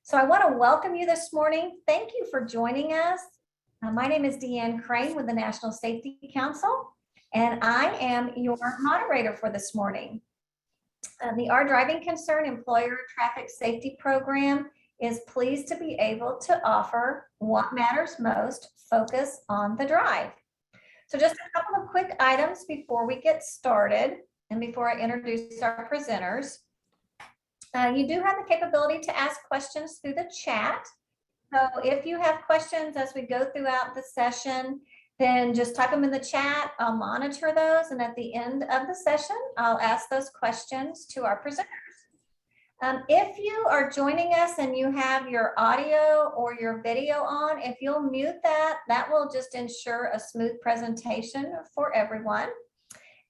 So I want to welcome you this morning. Thank you for joining us. My name is Deanne Crane with the National Safety Council, and I am your moderator for this morning. The Our Driving Concern Employer Traffic Safety Program is pleased to be able to offer what matters most, focus on the drive. So just a couple of quick items before we get started and before I introduce our presenters. You do have the capability to ask questions through the chat. So if you have questions as we go throughout the session, then just type them in the chat. I'll monitor those, and at the end of the session, I'll ask those questions to our presenters. If you are joining us and you have your audio or your video on, if you'll mute that, that will just ensure a smooth presentation for everyone.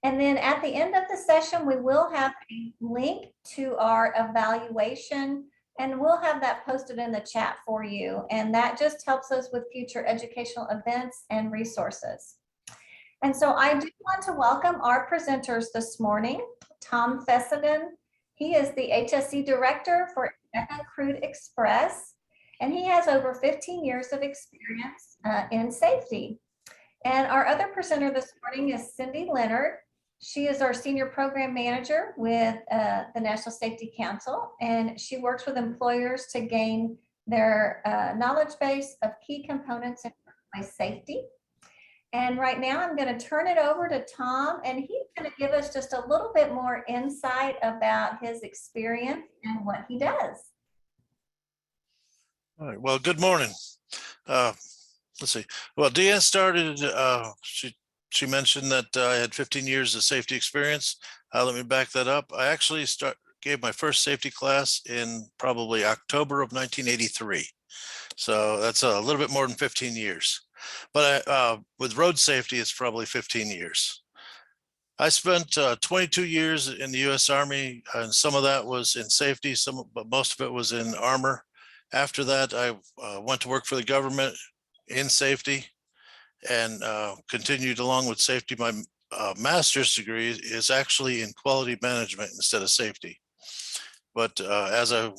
And then at the end of the session, we will have a link to our evaluation, and we'll have that posted in the chat for you. And that just helps us with future educational events and resources. And so I do want to welcome our presenters this morning. Tom Fessenden, he is the HSE Director for Indeca Crude Xpress, and he has over 15 years of experience in safety. And our other presenter this morning is Cindy Leonard. She is our Senior Program Manager with the National Safety Council, and she works with employers to gain their knowledge base of key components in workplace safety. And right now I'm going to turn it over to Tom, and he's going to give us just a little bit more insight about his experience and what he does. All right, well, good morning. Let's see. Well, Deanne started, she mentioned that I had 15 years of safety experience. Let me back that up. I actually gave my first safety class in probably October of 1983. So that's a little bit more than 15 years. But with road safety, it's probably 15 years. I spent 22 years in the U.S. Army, and some of that was in safety, but most of it was in armor. After that, I went to work for the government in safety and continued along with safety. My master's degree is actually in quality management instead of safety. But as I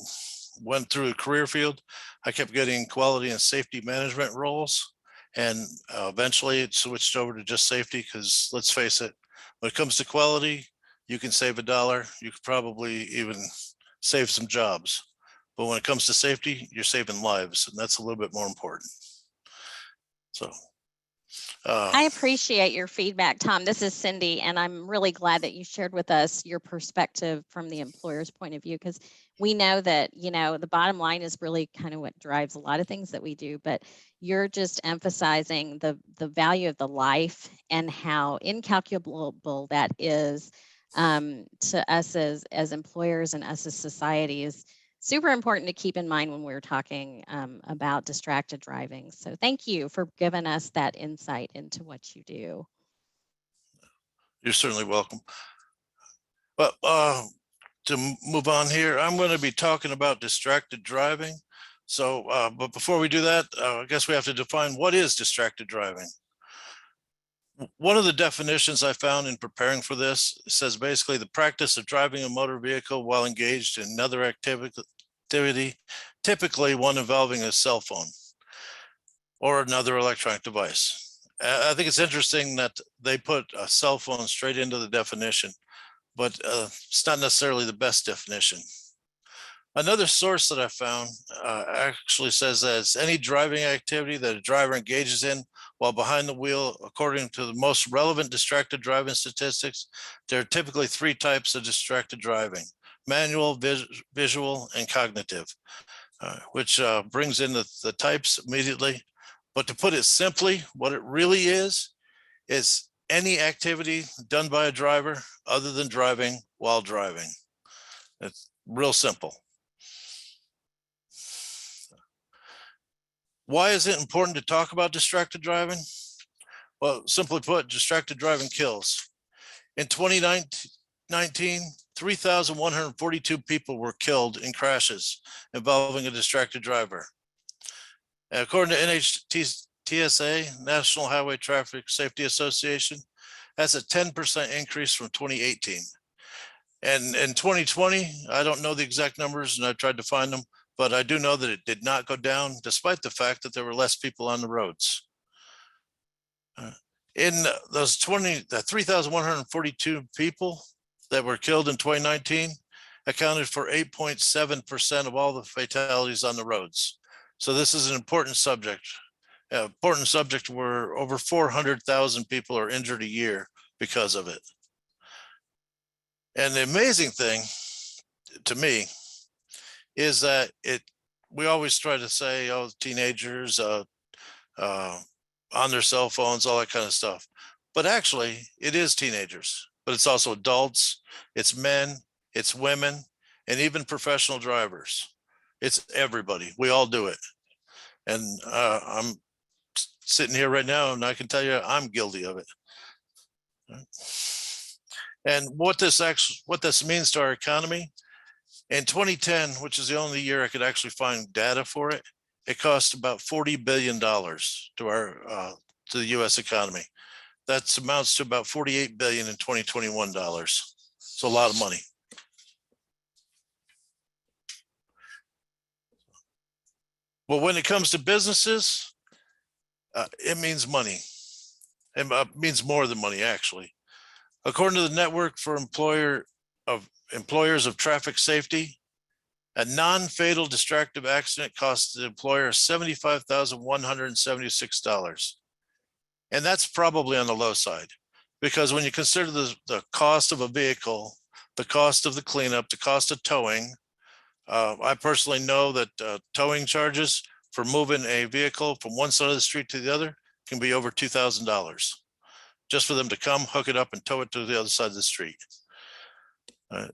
went through a career field, I kept getting quality and safety management roles. And eventually it switched over to just safety, because let's face it, when it comes to quality, you can save $1. You could probably even save some jobs. But when it comes to safety, you're saving lives, and that's a little bit more important. So. I appreciate your feedback, Tom. This is Cindy, and I'm really glad that you shared with us your perspective from the employer's point of view, because we know that, you know, the bottom line is really kind of what drives a lot of things that we do, but you're just emphasizing the value of the life and how incalculable that is to us as employers and us as society is super important to keep in mind when we're talking about distracted driving. So thank you for giving us that insight into what you do. You're certainly welcome. But to move on here, I'm going to be talking about distracted driving. So, but before we do that, I guess we have to define what is distracted driving. One of the definitions I found in preparing for this says basically the practice of driving a motor vehicle while engaged in another activity, typically one involving a cell phone or another electronic device. I think it's interesting that they put a cell phone straight into the definition, but it's not necessarily the best definition. Another source that I found actually says that it's any driving activity that a driver engages in while behind the wheel. According to the most relevant distracted driving statistics, there are typically 3 types of distracted driving: manual, visual, and cognitive, which brings in the types immediately. But to put it simply, what it really is any activity done by a driver other than driving while driving. It's real simple. Why is it important to talk about distracted driving? Well, simply put, distracted driving kills. In 2019, 3,142 people were killed in crashes involving a distracted driver. And according to NHTSA, National Highway Traffic Safety Association, that's a 10% increase from 2018. And in 2020, I don't know the exact numbers and I tried to find them, but I do know that it did not go down despite the fact that there were less people on the roads. In those 3,142 people that were killed in 2019 accounted for 8.7% of all the fatalities on the roads. So this is an important subject. Important subject where over 400,000 people are injured a year because of it. And the amazing thing to me is that we always try to say, oh, teenagers on their cell phones, all that kind of stuff. But actually, it is teenagers, but it's also adults, it's men, it's women, and even professional drivers. It's everybody. We all do it. And I'm sitting here right now, and I can tell you I'm guilty of it. And what this means to our economy, in 2010, which is the only year I could actually find data for it, it cost about $40 billion to the U.S. economy. That amounts to about 48 billion in 2021 dollars. It's a lot of money. Well, when it comes to businesses, it means money. It means more than money, actually. According to the Network for Employers of Traffic Safety, a non-fatal distractive accident costs the employer $75,176. And that's probably on the low side, because when you consider the cost of a vehicle, the cost of the cleanup, the cost of towing, I personally know that towing charges for moving a vehicle from one side of the street to the other can be over $2,000 just for them to come, hook it up, and tow it to the other side of the street. And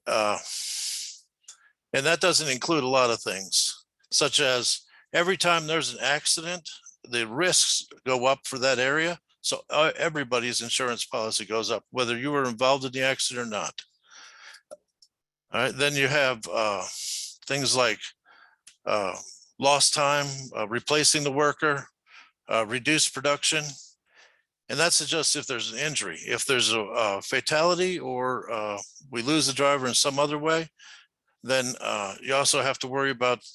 that doesn't include a lot of things, such as every time there's an accident, the risks go up for that area. So everybody's insurance policy goes up, whether you were involved in the accident or not. All right, then you have things like lost time, replacing the worker, reduced production. And that's just if there's an injury. If there's a fatality or we lose the driver in some other way, then you also have to worry about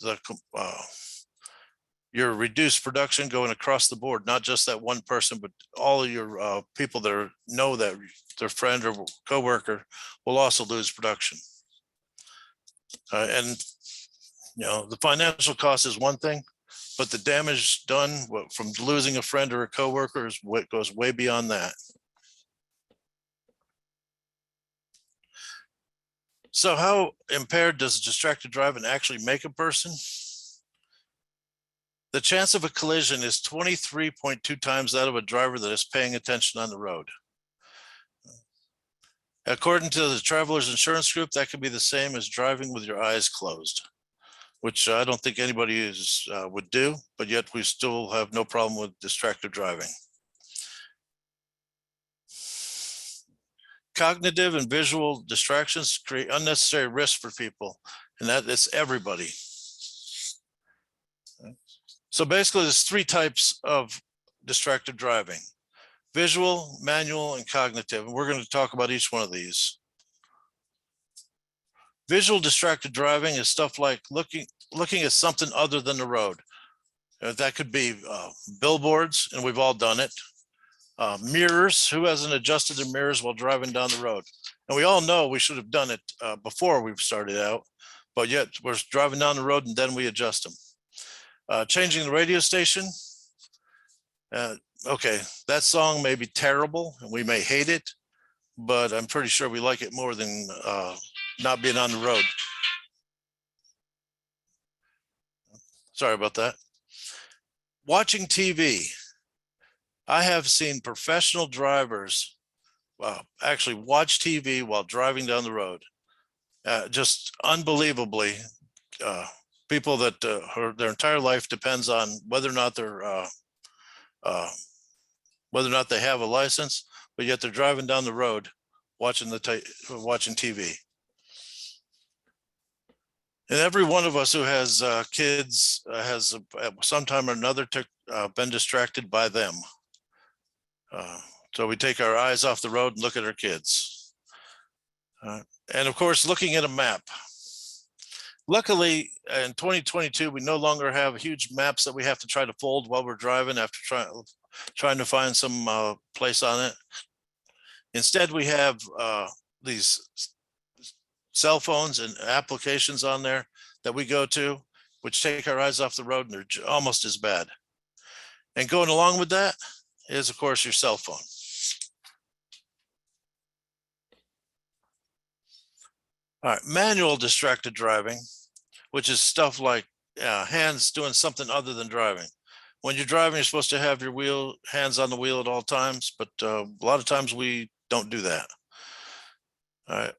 your reduced production going across the board, not just that one person, but all of your people that know that their friend or coworker will also lose production. And the financial cost is one thing, but the damage done from losing a friend or a coworker is what goes way beyond that. So how impaired does distracted driving actually make a person? The chance of a collision is 23.2 times that of a driver that is paying attention on the road. According to the Travelers Insurance Group, that could be the same as driving with your eyes closed, which I don't think anybody would do, but yet we still have no problem with distracted driving. Cognitive and visual distractions create unnecessary risk for people, and that is everybody. So basically, there's three types of distracted driving: visual, manual, and cognitive. And we're going to talk about each one of these. Visual distracted driving is stuff like looking at something other than the road. That could be billboards, and we've all done it. Mirrors, who hasn't adjusted their mirrors while driving down the road? And we all know we should have done it before we started out, but yet we're driving down the road and then we adjust them. Changing the radio station. Okay, that song may be terrible and we may hate it, but I'm pretty sure we like it more than not being on the road. Sorry about that. Watching TV. I have seen professional drivers actually watch TV while driving down the road. Just unbelievably, people that their entire life depends on whether or not they're they have a license, but yet they're driving down the road watching TV. And every one of us who has kids has at some time or another been distracted by them. So we take our eyes off the road and look at our kids. And of course, looking at a map. Luckily, in 2022, we no longer have huge maps that we have to try to fold while we're driving after trying to find some place on it. Instead, we have these cell phones and applications on there that we go to, which take our eyes off the road, and they're almost as bad. And going along with that is, of course, your cell phone. All right, manual distracted driving, which is stuff like hands doing something other than driving. When you're driving, you're supposed to have your hands on the wheel at all times, but a lot of times we don't do that. All right.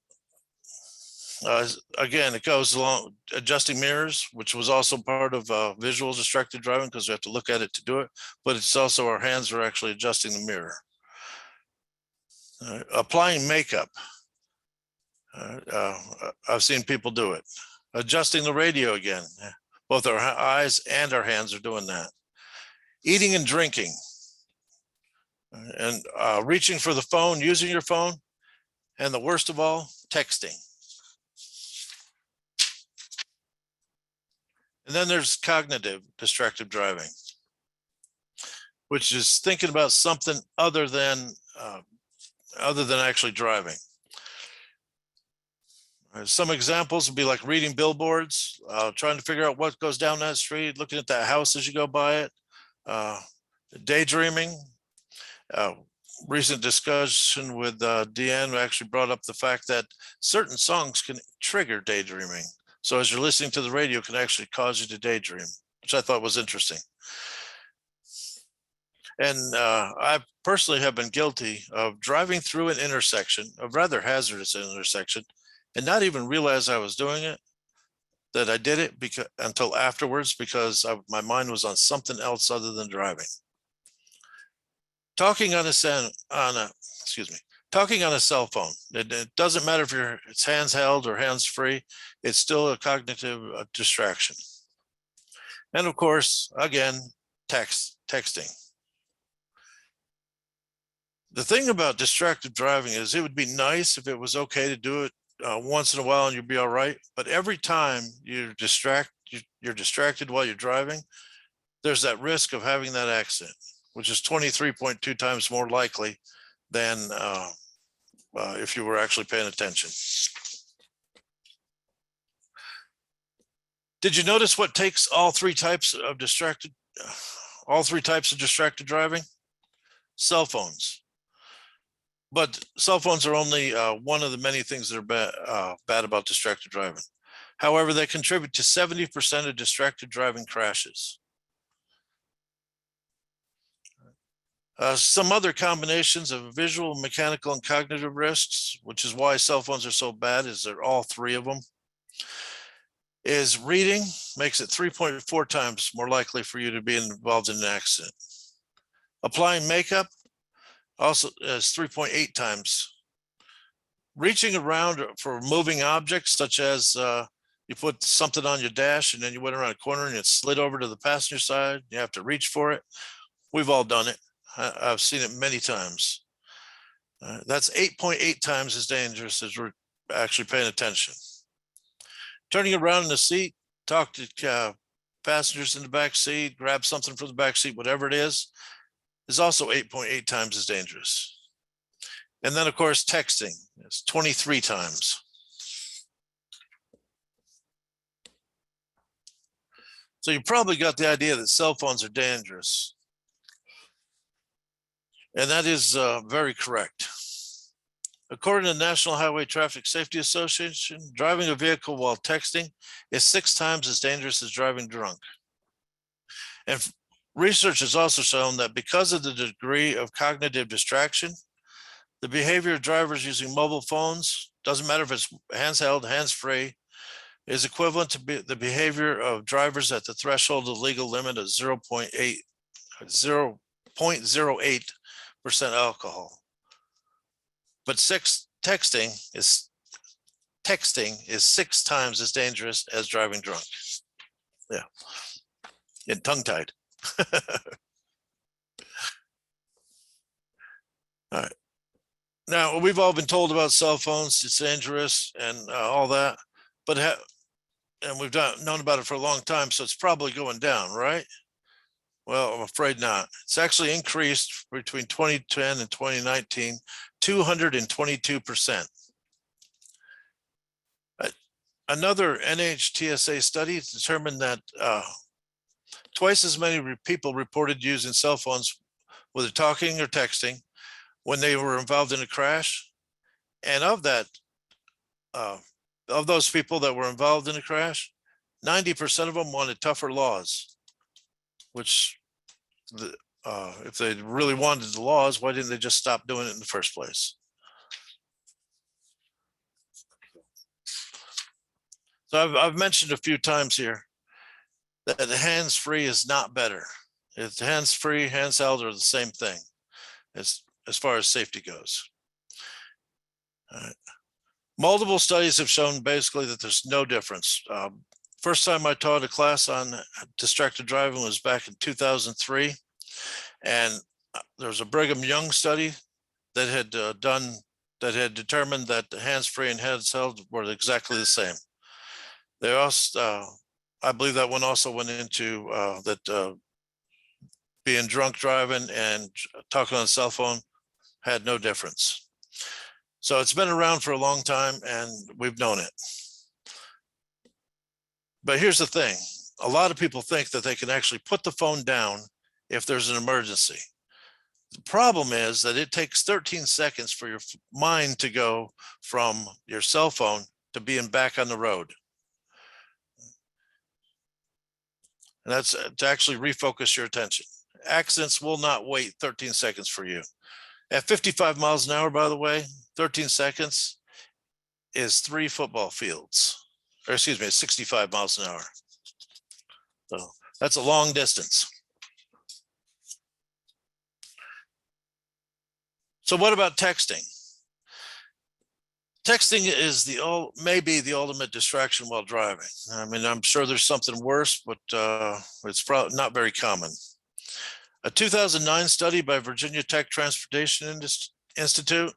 Again, it goes along adjusting mirrors, which was also part of visual distracted driving because we have to look at it to do it, but it's also our hands are actually adjusting the mirror. Applying makeup. I've seen people do it. Adjusting the radio again. Both our eyes and our hands are doing that. Eating and drinking. And reaching for the phone, using your phone. And the worst of all, texting. And then there's cognitive distracted driving, which is thinking about something other than actually driving. Some examples would be like reading billboards, trying to figure out what goes down that street, looking at that house as you go by it, daydreaming. Recent discussion with Deanne actually brought up the fact that certain songs can trigger daydreaming. So as you're listening to the radio, it can actually cause you to daydream, which I thought was interesting. And I personally have been guilty of driving through an intersection, a rather hazardous intersection, and not even realize I was doing it, that I did it until afterwards because my mind was on something else other than driving. Talking on a cell phone. It doesn't matter if it's hands held or hands free. It's still a cognitive distraction. And of course, again, texting. The thing about distracted driving is it would be nice if it was okay to do it once in a while and you'd be all right. But every time you're distracted while you're driving, there's that risk of having that accident, which is 23.2 times more likely than if you were actually paying attention. Did you notice what takes all three types of distracted driving? Cell phones. But cell phones are only one of the many things that are bad about distracted driving. However, they contribute to 70% of distracted driving crashes. Some other combinations of visual, mechanical, and cognitive risks, which is why cell phones are so bad, is they're all three of them, is reading makes it 3.4 times more likely for you to be involved in an accident. Applying makeup also is 3.8 times. Reaching around for moving objects, such as you put something on your dash and then you went around a corner and it slid over to the passenger side. You have to reach for it. We've all done it. I've seen it many times. That's 8.8 times as dangerous as we're actually paying attention. Turning around in the seat, talk to passengers in the back seat, grab something from the back seat, whatever it is also 8.8 times as dangerous. And then, of course, texting is 23 times. So you probably got the idea that cell phones are dangerous. And that is very correct. According to the National Highway Traffic Safety Association, driving a vehicle while texting is 6 times as dangerous as driving drunk. And research has also shown that because of the degree of cognitive distraction, the behavior of drivers using mobile phones, doesn't matter if it's hands held, hands free, is equivalent to the behavior of drivers at the threshold of legal limit of 0.08% alcohol. But texting is 6 times as dangerous as driving drunk. Yeah, and tongue-tied. All right. Now, we've all been told about cell phones, it's dangerous and all that, but and we've known about it for a long time, so it's probably going down, right? Well, I'm afraid not. It's actually increased between 2010 and 2019, 222%. Another NHTSA study determined that twice as many people reported using cell phones, whether talking or texting, when they were involved in a crash. And of that, of those people that were involved in a crash, 90% of them wanted tougher laws, which if they really wanted the laws, why didn't they just stop doing it in the first place? So I've mentioned a few times here that the hands-free is not better. It's hands-free, hands-held are the same thing as far as safety goes. All right. Multiple studies have shown basically that there's no difference. First time I taught a class on distracted driving was back in 2003. And there was a Brigham Young study that had determined that the hands-free and hands-held were exactly the same. They also, I believe that one also went into that being drunk driving and talking on a cell phone had no difference. So it's been around for a long time and we've known it. But here's the thing. A lot of people think that they can actually put the phone down if there's an emergency. The problem is that it takes 13 seconds for your mind to go from your cell phone to being back on the road. And that's to actually refocus your attention. Accidents will not wait 13 seconds for you. At 55 miles an hour, by the way, 13 seconds is 3 football fields, or excuse me, 65 miles an hour. So that's a long distance. So what about texting? Texting is maybe the ultimate distraction while driving. I mean, I'm sure there's something worse, but it's probably not very common. A 2009 study by Virginia Tech Transportation Institute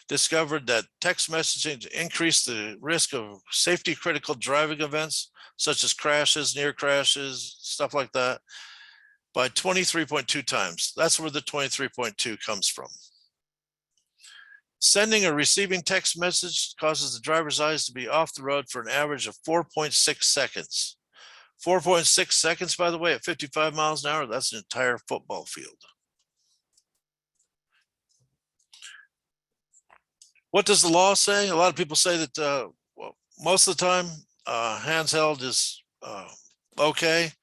discovered that text messaging increased the risk of safety critical driving events, such as crashes, near crashes, stuff like that, by 23.2 times. That's where the 23.2 comes from. Sending or receiving text message causes the driver's eyes to be off the road for an average of 4.6 seconds. 4.6 seconds, by the way, at 55 miles an hour, that's an entire football field. What does the law say? A lot of people say that well, most of the time, handheld is okay,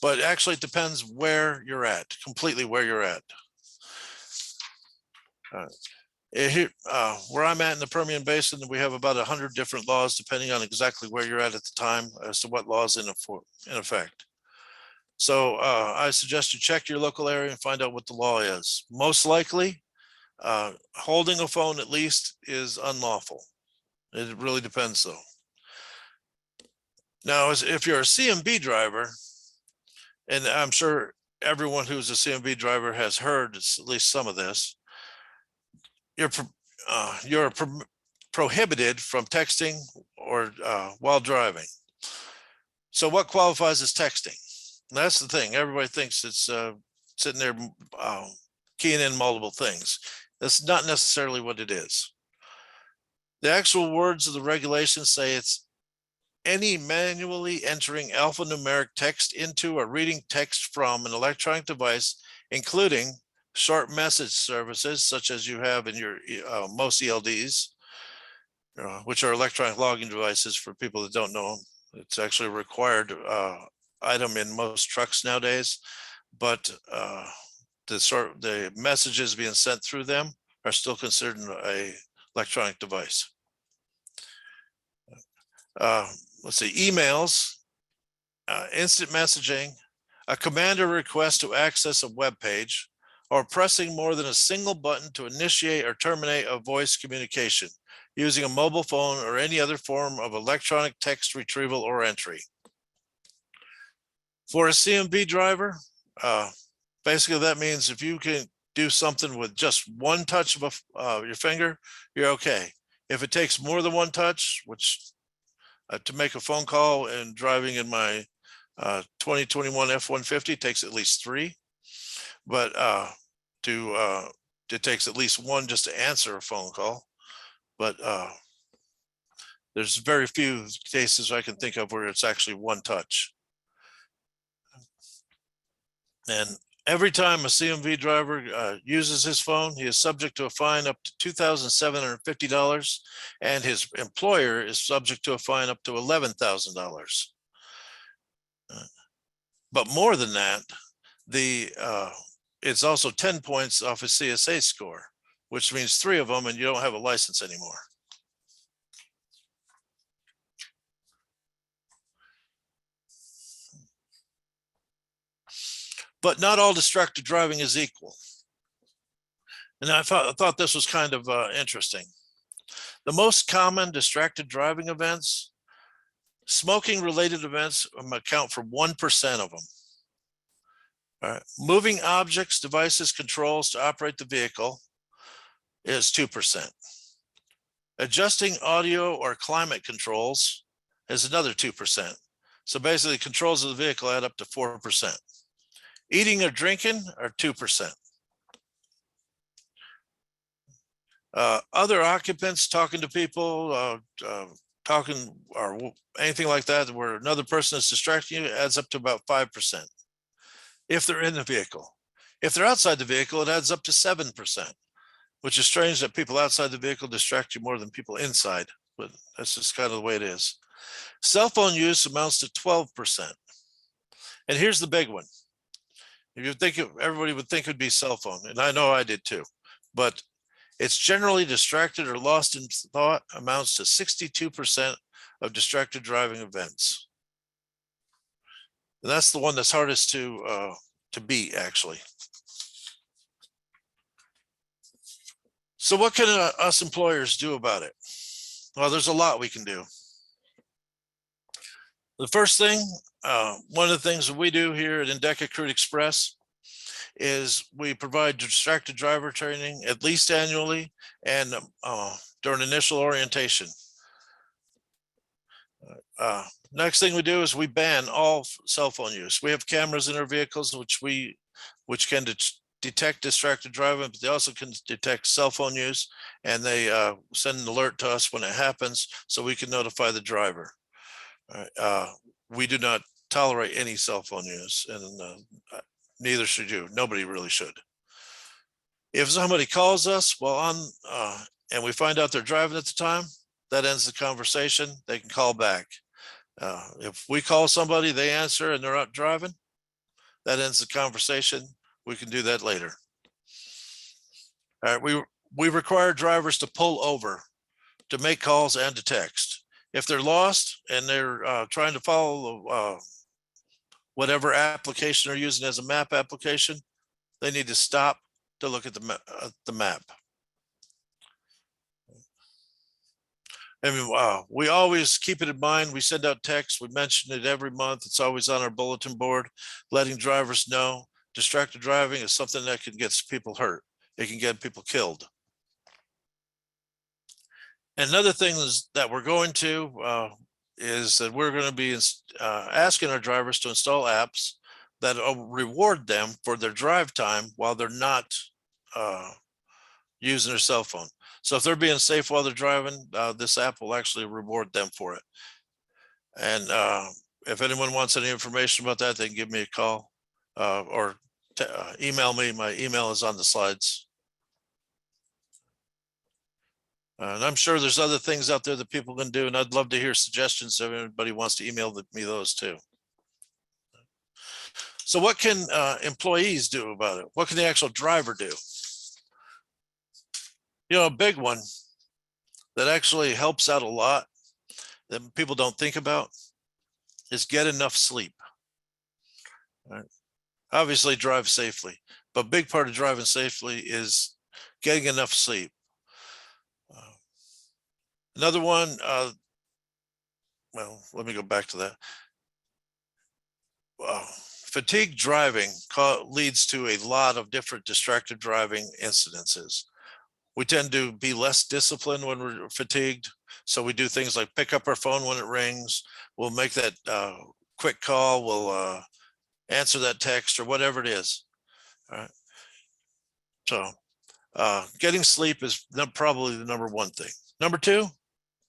but actually it depends where you're at, completely where you're at. Here, where I'm at in the Permian Basin, we have about 100 different laws, depending on exactly where you're at the time, as to what laws in effect. So I suggest you check your local area and find out what the law is. Most likely, holding a phone at least is unlawful. It really depends, though. Now, if you're a CMB driver, and I'm sure everyone who's a CMB driver has heard at least some of this, you're prohibited from texting or while driving. So what qualifies as texting? And that's the thing. Everybody thinks it's sitting there keying in multiple things. That's not necessarily what it is. The actual words of the regulations say it's any manually entering alphanumeric text into or reading text from an electronic device, including short message services, such as you have in your most ELDs, which are electronic logging devices for people that don't know them. It's actually a required item in most trucks nowadays, but the messages being sent through them are still considered a electronic device. Let's see, emails, instant messaging, a command or request to access a web page, or pressing more than a single button to initiate or terminate a voice communication using a mobile phone or any other form of electronic text retrieval or entry. For a CMB driver, basically that means if you can do something with just one touch of your finger, you're okay. If it takes more than one touch, which To make a phone call and driving in my 2021 F-150 takes at least 3, but it takes at least 1 just to answer a phone call. But there's very few cases I can think of where it's actually 1 touch. And every time a CMV driver uses his phone, he is subject to a fine up to $2,750, and his employer is subject to a fine up to $11,000. But more than that, it's also 10 points off a CSA score, which means 3 of them and you don't have a license anymore. But not all distracted driving is equal. And I thought this was kind of interesting. The most common distracted driving events, smoking related events account for 1% of them. All right. Moving objects, devices, controls to operate the vehicle is 2%. Adjusting audio or climate controls is another 2%. So basically controls of the vehicle add up to 4%. Eating or drinking are 2%. Other occupants talking to people, talking or anything like that, where another person is distracting you, adds up to about 5%. If they're in the vehicle. If they're outside the vehicle, it adds up to 7%, which is strange that people outside the vehicle distract you more than people inside, but that's just kind of the way it is. Cell phone use amounts to 12%. And here's the big one. If you think everybody would think it would be cell phone, and I know I did too, but it's generally distracted or lost in thought amounts to 62% of distracted driving events. And that's the one that's hardest to beat, actually. So what can us employers do about it? Well, there's a lot we can do. The first thing, one of the things that we do here at Indeca Crude Xpress is we provide distracted driver training at least annually and during initial orientation. Next thing we do is we ban all cell phone use. We have cameras in our vehicles which can detect distracted driving, but they also can detect cell phone use, and they send an alert to us when it happens so we can notify the driver. We do not tolerate any cell phone use, and neither should you. Nobody really should. If somebody calls us and we find out they're driving at the time, that ends the conversation. They can call back. If we call somebody, they answer and they're out driving, that ends the conversation. We can do that later. All right, we require drivers to pull over to make calls and to text. If they're lost and they're trying to follow whatever application they're using as a map application, they need to stop to look at the map. I mean, we always keep it in mind. We send out texts. We mention it every month. It's always on our bulletin board, letting drivers know distracted driving is something that can get people hurt. It can get people killed. Another thing is that we're going to is that we're going to be asking our drivers to install apps that will reward them for their drive time while they're not using their cell phone. So if they're being safe while they're driving, this app will actually reward them for it. And if anyone wants any information about that, they can give me a call or email me. My email is on the slides. And I'm sure there's other things out there that people can do, and I'd love to hear suggestions if anybody wants to email me those too. So what can employees do about it? What can the actual driver do? You know, a big one that actually helps out a lot that people don't think about is get enough sleep. Right? Obviously drive safely, but a big part of driving safely is getting enough sleep. Another one, well, let me go back to that. Fatigue driving leads to a lot of different distracted driving incidences. We tend to be less disciplined when we're fatigued. So we do things like pick up our phone when it rings. We'll make that quick call. We'll answer that text or whatever it is. All right. So getting sleep is probably the number one thing. Number two,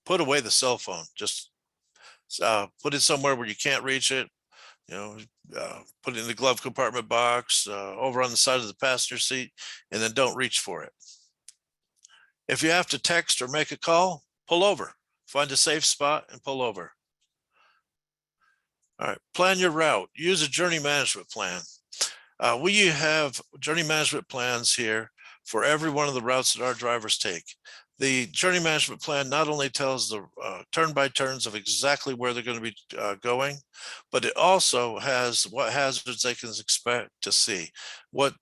put away the cell phone. Just put it somewhere where you can't reach it. You know, put it in the glove compartment box, over on the side of the passenger seat, and then don't reach for it. If you have to text or make a call, pull over. Find a safe spot and pull over. All right, plan your route. Use a journey management plan. We have journey management plans here for every one of the routes that our drivers take. The journey management plan not only tells the turn by turns of exactly where they're going to be going, but it also has what hazards they can expect to see, what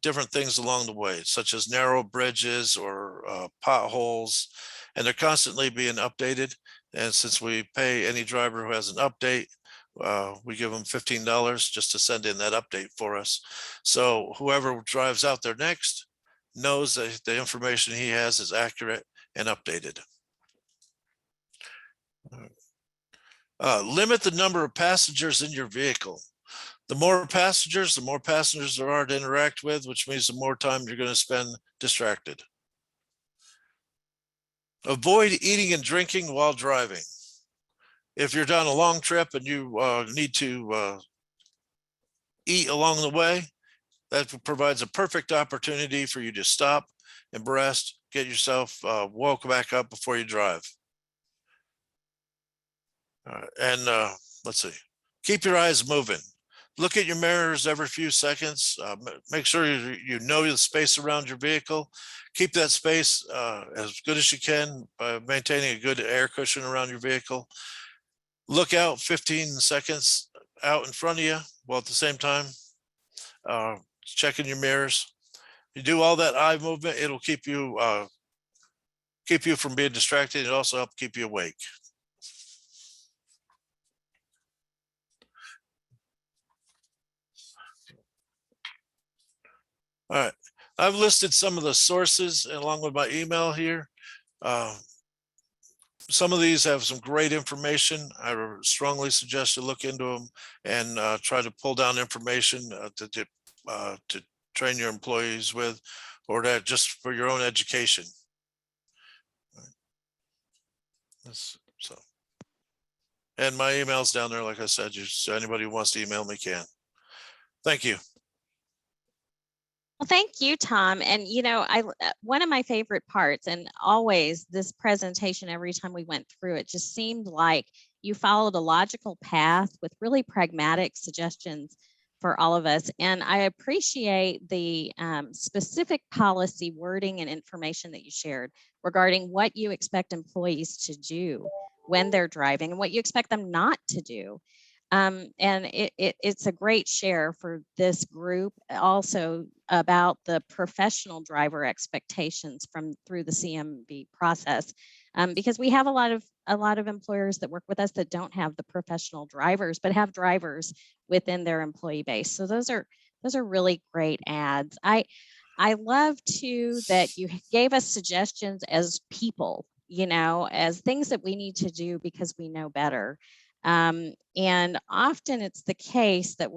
different things along the way, such as narrow bridges or potholes, and they're constantly being updated. And since we pay any driver who has an update, we give them $15 just to send in that update for us. So whoever drives out there next knows that the information he has is accurate and updated. Limit the number of passengers in your vehicle. The more passengers there are to interact with, which means the more time you're going to spend distracted. Avoid eating and drinking while driving. If you're down a long trip and you need to eat along the way, that provides a perfect opportunity for you to stop and rest, get yourself woke back up before you drive. And let's see, keep your eyes moving. Look at your mirrors every few seconds. Make sure you know the space around your vehicle. Keep that space as good as you can by maintaining a good air cushion around your vehicle. Look out 15 seconds out in front of you while at the same time checking your mirrors. You do all that eye movement, it'll keep you from being distracted. It also help keep you awake. All right, I've listed some of the sources along with my email here. Some of these have some great information. I strongly suggest you look into them and try to pull down information to train your employees with, or that just for your own education. So, and my email's down there. Like I said, just anybody who wants to email me can. Thank you. Well, thank you, Tom. And, you know, one of my favorite parts, and always this presentation, every time we went through it, just seemed like you followed a logical path with really pragmatic suggestions for all of us. And I appreciate the specific policy wording and information that you shared regarding what you expect employees to do when they're driving and what you expect them not to do. And it's a great share for this group, also about the professional driver expectations through the CMB process, because we have a lot of employers that work with us that don't have the professional drivers, but have drivers within their employee base. So those are really great ads. I love too that you gave us suggestions as people, you know, as things that we need to do because we know better. And often it's the case that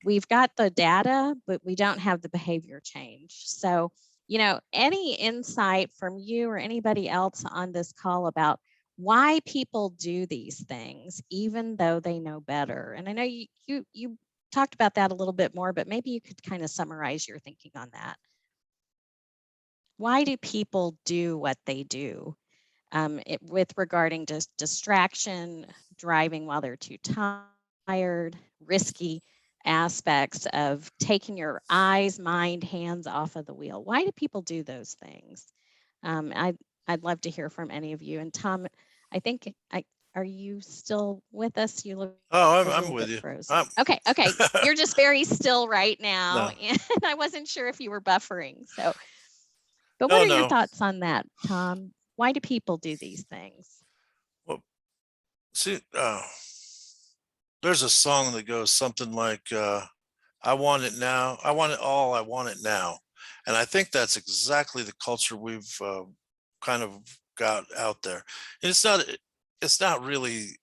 we've got the data, but we don't have the behavior change. So, you know, any insight from you or anybody else on this call about why people do these things, even though they know better? And I know you talked about that a little bit more, but maybe you could kind of summarize your thinking on that. Why do people do what they do? With regarding just distraction, driving while they're too tired, risky aspects of taking your eyes, mind, hands off of the wheel. Why do people do those things? I'd love to hear from any of you. And Tom, I think are you still with us? You look. Oh, I'm with you. Okay. You're just very still right now, no. And I wasn't sure if you were buffering. So, but what are your thoughts on that, Tom? Why do people do these things? Well, see, there's a song that goes something like, I want it now. I want it all. I want it now. And I think that's exactly the culture we've kind of got out there. And it's not really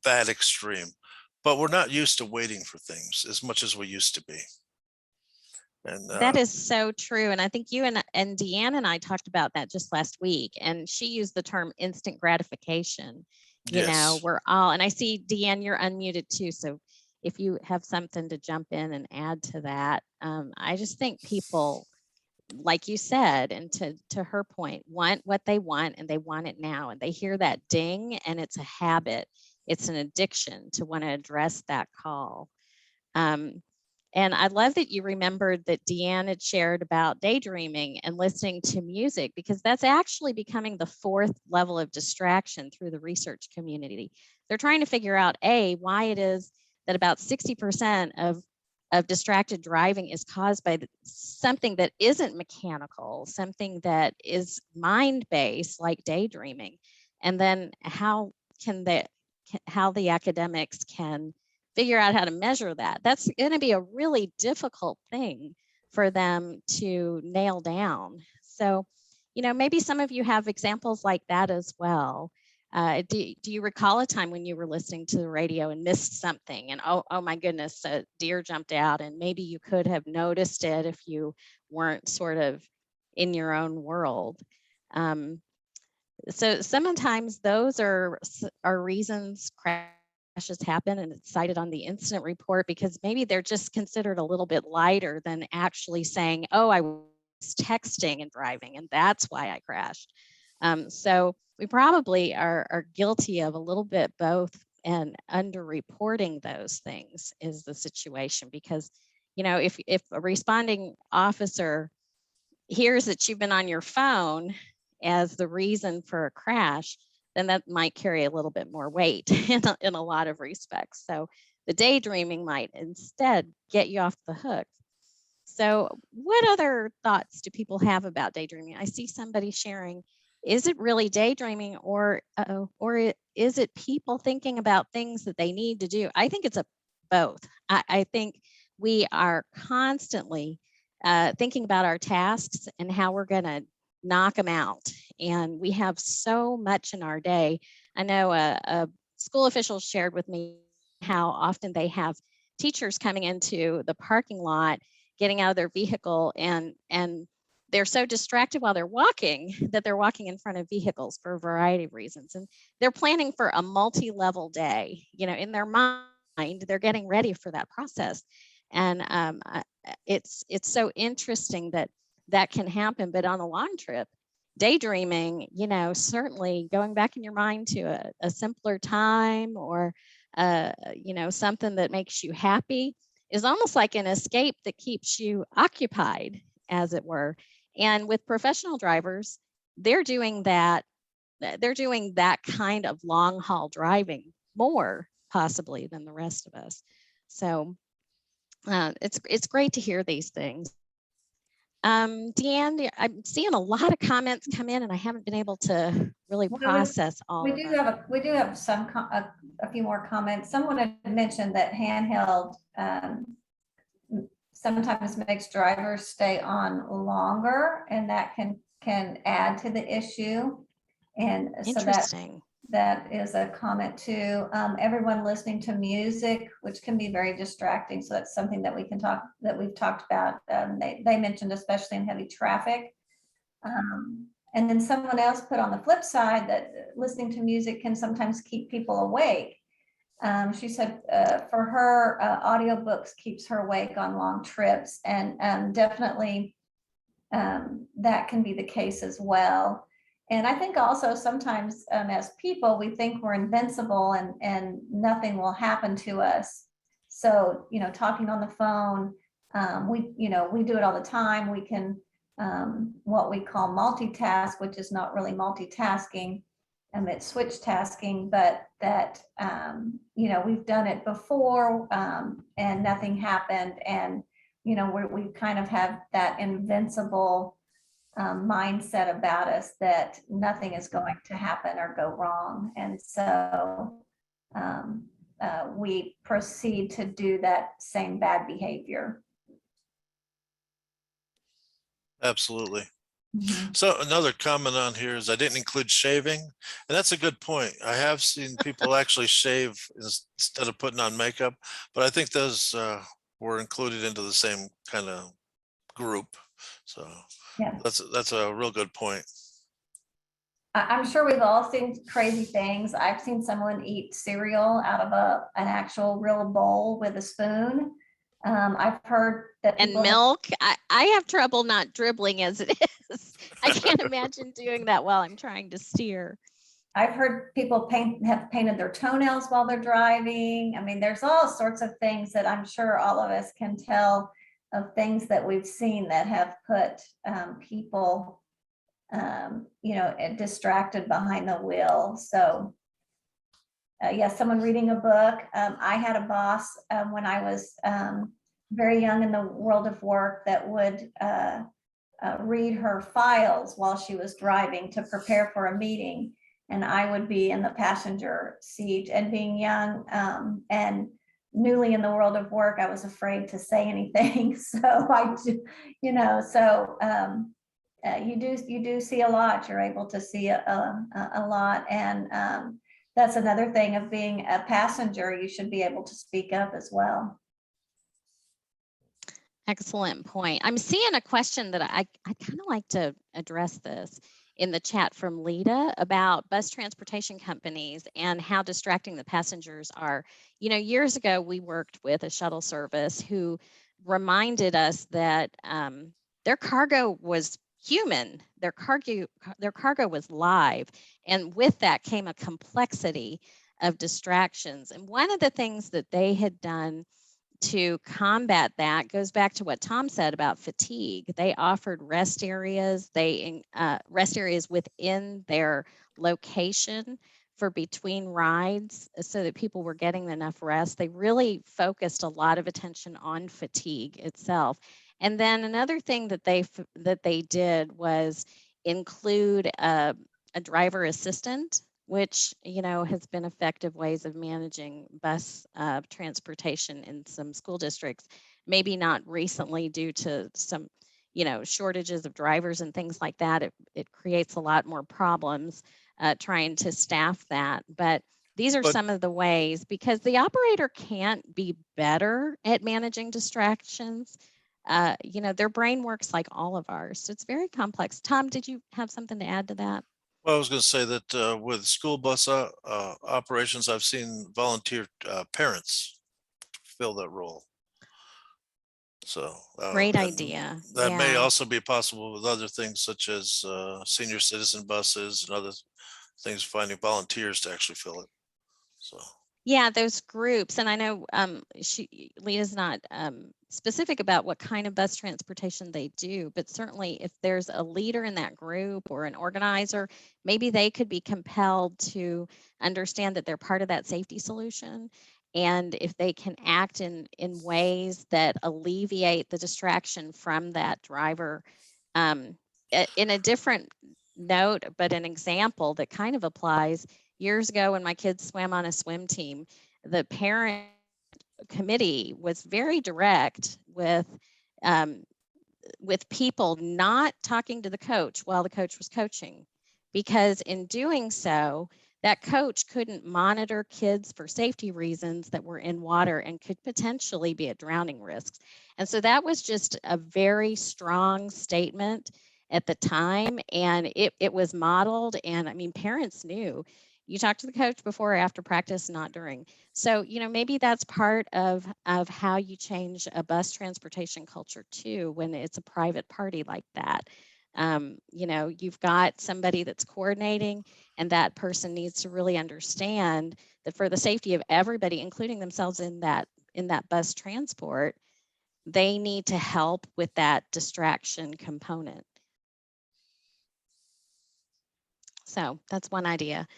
that extreme, but we're not used to waiting for things as much as we used to be. And that is so true. And I think you and Deanne and I talked about that just last week. And she used the term instant gratification. You know, yes, we're all, and I see Deanne, you're unmuted too. So if you have something to jump in and add to that, I just think people, like you said, and to her point, want what they want and they want it now. And they hear that ding and it's a habit. It's an addiction to want to address that call. And I love that you remembered that Deanne had shared about daydreaming and listening to music, because that's actually becoming the fourth level of distraction through the research community. They're trying to figure out, why it is that about 60% of distracted driving is caused by something that isn't mechanical, something that is mind-based, like daydreaming. And then how the academics can figure out how to measure that. That's going to be a really difficult thing for them to nail down. So, maybe some of you have examples like that as well. Do you recall a time when you were listening to the radio and missed something, and oh my goodness, a deer jumped out, and maybe you could have noticed it if you weren't sort of in your own world? So sometimes those are reasons crashes happen, and it's cited on the incident report because maybe they're just considered a little bit lighter than actually saying, oh, I was texting and driving and that's why I crashed. So we probably are guilty of a little bit both, and underreporting those things is the situation. Because if a responding officer hears that you've been on your phone as the reason for a crash, then that might carry a little bit more weight in a lot of respects. So the daydreaming might instead get you off the hook. So what other thoughts do people have about daydreaming? I see somebody sharing, is it really daydreaming, or is it people thinking about things that they need to do? I think it's both. I think we are constantly thinking about our tasks and how we're going to knock them out. And we have so much in our day. I know a school official shared with me how often they have teachers coming into the parking lot, getting out of their vehicle, and they're so distracted while they're walking that they're walking in front of vehicles for a variety of reasons. And they're planning for a multi-level day. In their mind, they're getting ready for that process. And it's so interesting that can happen. But on a long trip, daydreaming, certainly going back in your mind to a simpler time, or something that makes you happy, is almost like an escape that keeps you occupied, as it were. And with professional drivers, they're doing that kind of long haul driving more possibly than the rest of us. So it's great to hear these things. Deanne, I'm seeing a lot of comments come in, and I haven't been able to really process all of them. We do have a few more comments. Someone had mentioned that handheld sometimes makes drivers stay on longer, and that can add to the issue. And so that is a comment too. Everyone listening to music, which can be very distracting. So that's something that we've talked about. They mentioned, especially in heavy traffic. And then someone else put on the flip side that listening to music can sometimes keep people awake. She said for her, audiobooks keeps her awake on long trips, and definitely that can be the case as well. And I think also sometimes as people, we think we're invincible and nothing will happen to us. So, talking on the phone, we do it all the time. We can, what we call multitask, which is not really multitasking, it's switch tasking, but that, we've done it before and nothing happened. And, we kind of have that invincible mindset about us that nothing is going to happen or go wrong. And so we proceed to do that same bad behavior. Absolutely. Mhm. So another comment on here is I didn't include shaving, and that's a good point. I have seen people actually shave instead of putting on makeup, but I think those were included into the same kind of group. So Yeah. that's a real good point. I'm sure we've all seen crazy things. I've seen someone eat cereal out of an actual real bowl with a spoon. I've heard that And people have, milk, I have trouble not dribbling as it is. I can't imagine doing that while I'm trying to steer. I've heard people have painted their toenails while they're driving. I mean, there's all sorts of things that I'm sure all of us can tell of things that we've seen that have put people, distracted behind the wheel. So yes, someone reading a book. I had a boss when I was very young in the world of work that would read her files while she was driving to prepare for a meeting. And I would be in the passenger seat, and being young and newly in the world of work, I was afraid to say anything. So you do see a lot. You're able to see a lot. And that's another thing of being a passenger. You should be able to speak up as well. Excellent point. I'm seeing a question that I kind of like to address this in the chat from Lita about bus transportation companies and how distracting the passengers are. You know, years ago, we worked with a shuttle service who reminded us that their cargo was human, their cargo was live. And with that came a complexity of distractions. And one of the things that they had done to combat that goes back to what Tom said about fatigue. They offered rest areas. Rest areas within their location for between rides so that people were getting enough rest. They really focused a lot of attention on fatigue itself. And then another thing that they did was include a driver assistant, which has been effective ways of managing bus transportation in some school districts. Maybe not recently due to some shortages of drivers and things like that. It creates a lot more problems trying to staff that. But these are some of the ways, because the operator can't be better at managing distractions. Their brain works like all of ours, so it's very complex. Tom, did you have something to add to that? Well, I was going to say that with school bus operations, I've seen volunteer parents fill that role. So Great idea. That may Yeah. also be possible with other ththings such as senior citizen buses and other things, finding volunteers to actually fill it. So. Yeah, those groups, and I know Leah's not specific about what kind of bus transportation they do, but certainly if there's a leader in that group or an organizer, maybe they could be compelled to understand that they're part of that safety solution. And if they can act in ways that alleviate the distraction from that driver, in a different note, but an example that kind of applies. Years ago, when my kids swam on a swim team, the parent committee was very direct with people not talking to the coach while the coach was coaching, because in doing so, that coach couldn't monitor kids for safety reasons that were in water and could potentially be at drowning risks. And so that was just a very strong statement at the time, and it was modeled. And I mean, parents knew. You talk to the coach before or after practice, not during. So, maybe that's part of how you change a bus transportation culture too, when it's a private party like that. You've got somebody that's coordinating, and that person needs to really understand that for the safety of everybody, including themselves in that bus transport, they need to help with that distraction component. So that's one idea.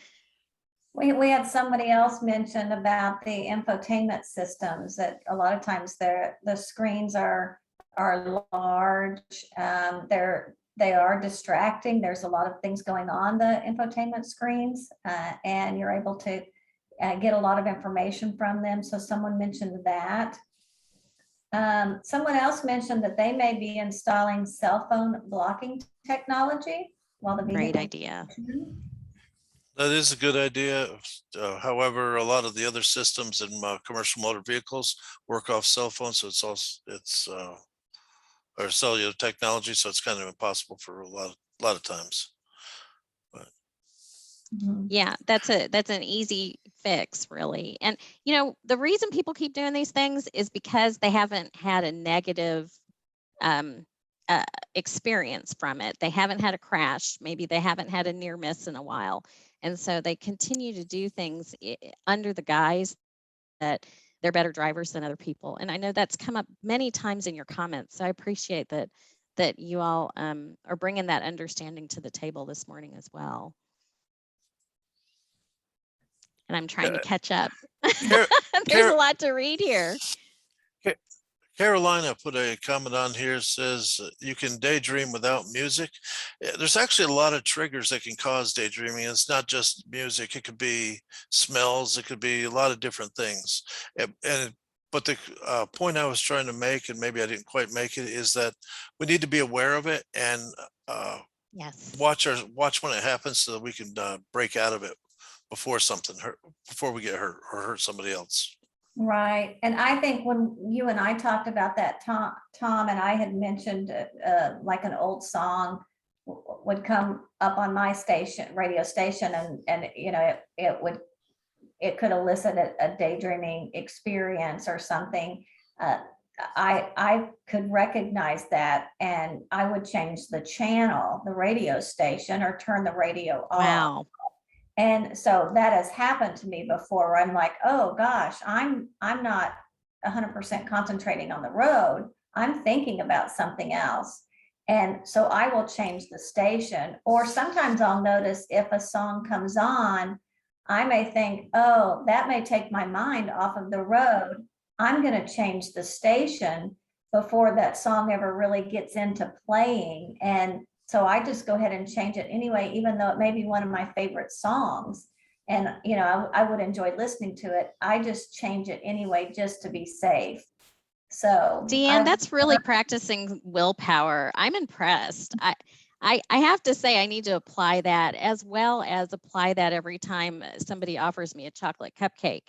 We had somebody else mention about the infotainment systems, that a lot of times the screens are large. They are distracting. There's a lot of things going on the infotainment screens, and you're able to get a lot of information from them. So someone mentioned that. Someone else mentioned that they may be installing cell phone blocking technology while the Great vehicle. idea. That is a good idea. However, a lot of the other systems in commercial motor vehicles work off cell phones, so it's or cellular technology, so it's kind of impossible for a lot of times. But Mhm. Yeah, that's an easy fix, really. And the reason people keep doing these things is because they haven't had a negative um, experience from it. They haven't had a crash. Maybe they haven't had a near miss in a while. And so they continue to do things under the guise that they're better drivers than other people. And I know that's come up many times in your comments. So I appreciate that you all are bringing that understanding to the table this morning as well. And I'm trying to catch up. There's a lot to read here. Carolina put a comment on here, says you can daydream without music. There's actually a lot of triggers that can cause daydreaming. It's not just music. It could be smells. It could be a lot of different things. But the point I was trying to make, and maybe I didn't quite make it, is that we need to be aware of it and Yes. watch when it happens so that we can break out of it before we get hurt or hurt somebody else. Right. And I think when you and I talked about that, Tom and I had mentioned like an old song would come up on my radio station, and it could elicit a daydreaming experience or something. I could recognize that, and I would change the channel, the radio station, or turn the radio off. Wow. And so that has happened to me before, where I'm like, oh gosh, I'm not 100% concentrating on the road. I'm thinking about something else. And so I will change the station, or sometimes I'll notice if a song comes on, I may think, oh, that may take my mind off of the road. I'm going to change the station before that song ever really gets into playing. And so I just go ahead and change it anyway, even though it may be one of my favorite songs. And, I would enjoy listening to it. I just change it anyway, just to be safe. So Deanne, that's really practicing willpower. I'm impressed. I have to say I need to apply that, as well as apply that every time somebody offers me a chocolate cupcake,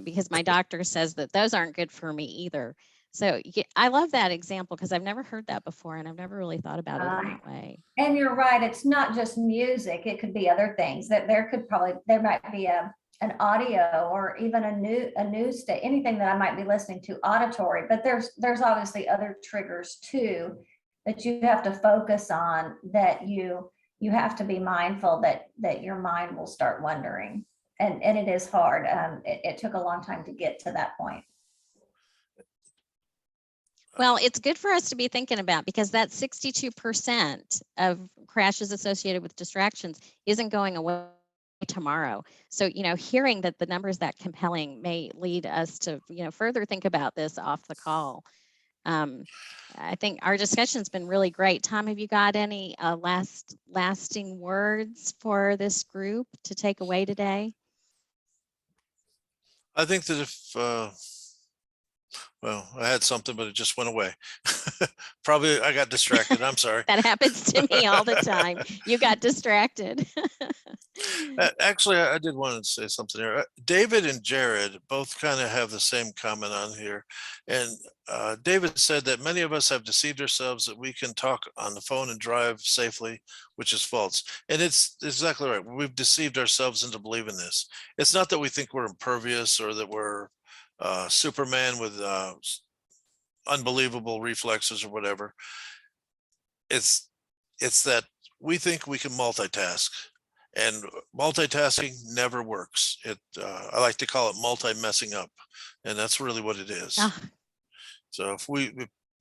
because my doctor says that those aren't good for me either. So I love that example, because I've never heard that before, and I've never really thought about it in that way. And you're right. It's not just music. It could be other things. That there might be an audio, or even a news anything that I might be listening to auditory. But there's obviously other triggers too that you have to focus on, that you have to be mindful that your mind will start wandering. And it is hard. It took a long time to get to that point. Well, it's good for us to be thinking about, because that 62% of crashes associated with distractions isn't going away tomorrow. So, hearing that the number is that compelling may lead us to, further think about this off the call. I think our discussion's been really great. Tom, have you got any lasting words for this group to take away today? I think that well, I had something, but it just went away. Probably I got distracted. I'm sorry. That happens to me all the time. You got distracted. Actually, I did want to say something here. David and Jared both kind of have the same comment on here. And David said that many of us have deceived ourselves that we can talk on the phone and drive safely, which is false. And it's exactly right. We've deceived ourselves into believing this. It's not that we think we're impervious, or that we're Superman with unbelievable reflexes or whatever. It's that we think we can multitask, and multitasking never works. I like to call it multi-messing up, and that's really what it is. So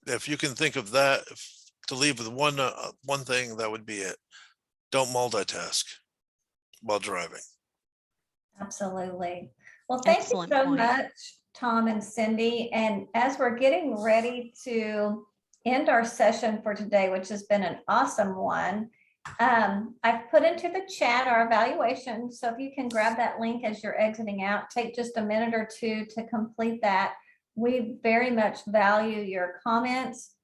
if you can think of that, to leave with one thing, that would be it. Don't multitask while driving. Absolutely. Well, thank Excellent you so point. much, Tom and Cindy. And as we're getting ready to end our session for today, which has been an awesome one, I've put into the chat our evaluation. So if you can grab that link as you're exiting out, take just a minute or two to complete that. We very much value your comments,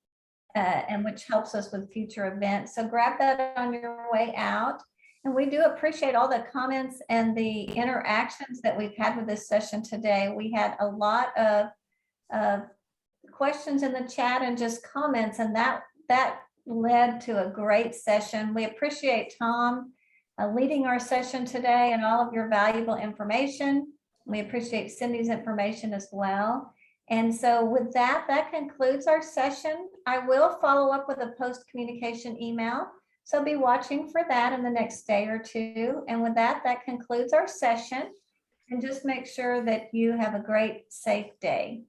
and which helps us with future events. So grab that on your way out. And we do appreciate all the comments and the interactions that we've had with this session today. We had a lot of questions in the chat and just comments, and that led to a great session. We appreciate Tom leading our session today and all of your valuable information. We appreciate Cindy's information as well. And so with that, that concludes our session. I will follow up with a post communication email. So be watching for that in the next day or two. And with that, that concludes our session. And just make sure that you have a great, safe day.